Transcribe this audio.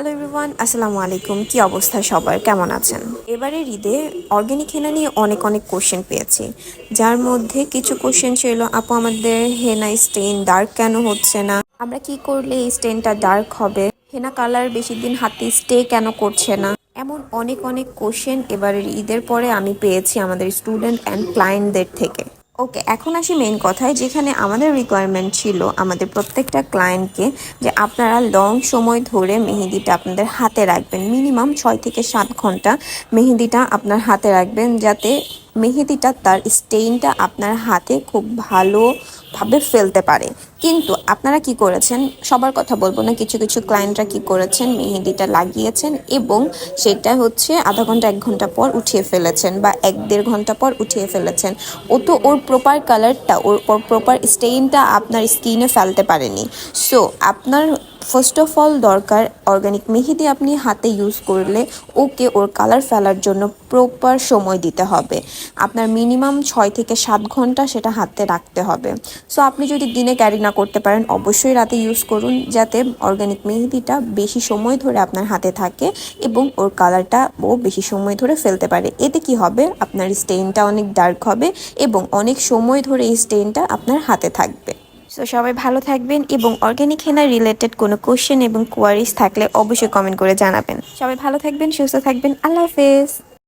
Hello everyone, আসসালামু আলাইকুম। কি অবস্থা সবার, কেমন আছেন? এবারের ঈদে অর্গ্যানিক হেনা নিয়ে অনেক অনেক কোশ্চেন পেয়েছি, যার মধ্যে কিছু কোশ্চেন ছিল, আপু আমাদের হেনা স্টেইন ডার্ক কেন হচ্ছে না, আমরা কি করলে এই স্টেইনটা ডার্ক হবে, হেনা কালার বেশি দিন হাতে স্টে কেন করছে না। এমন অনেক অনেক কোশ্চেন এবারের ঈদের পরে আমি পেয়েছি আমাদের স্টুডেন্ট অ্যান্ড ক্লায়েন্টদের থেকে। ওকে, এখন আসি মেইন কথায়, যেখানে আমাদের রিকোয়ারমেন্ট ছিল আমাদের প্রত্যেকটা ক্লায়েন্টকে যে আপনারা লং সময় ধরে মেহেদিটা আপনাদের হাতে রাখবেন, মিনিমাম 6 থেকে 7 ঘন্টা মেহেদিটা আপনার হাতে রাখবেন, যাতে মেহেদিটা তার স্টেইনটা আপনার হাতে খুব ভালোভাবে ফেলতে পারে। কিন্তু আপনারা কি করেছেন, সবার কথা বলবো না, কিছু কিছু ক্লায়েন্টরা কি করেছেন, মেহেদিটা লাগিয়েছেন এবং সেটা হচ্ছে আধা ঘন্টা 1 ঘন্টা পর উঠিয়ে ফেলেছেন বা 1-1.5 ঘন্টা পর উঠিয়ে ফেলেছেন। ও তো ওর প্রপার কালারটা, ওর প্রপার স্টেইনটা আপনার স্কিনে ফেলতে পারেনি। সো আপনার ফার্স্ট অফ অল দরকার, অর্গানিক মেহেদি আপনি হাতে ইউজ করলে ওকে ওর কালার ফেলার জন্য প্রপার সময় দিতে হবে। আপনার মিনিমাম 6 থেকে 7 ঘন্টা সেটা হাতে রাখতে হবে। সো আপনি যদি দিনে ক্যারি না করতে পারেন, অবশ্যই রাতে ইউজ করুন, যাতে অর্গানিক মেহেদিটা বেশি সময় ধরে আপনার হাতে থাকে এবং ওর কালারটা ও বেশি সময় ধরে ফেলতে পারে। এতে কি হবে, আপনার স্টেইনটা অনেক ডার্ক হবে এবং অনেক সময় ধরে এই স্টেইনটা আপনার হাতে থাকবে। সো সবাই ভালো থাকবেন এবং অর্গানিক হেনা রিলেটেড কোনো কোশ্চেন এবং কোয়ারিজ থাকলে অবশ্যই কমেন্ট করে জানাবেন। সবাই ভালো থাকবেন, সুস্থ থাকবেন, আল্লাহ হাফেজ।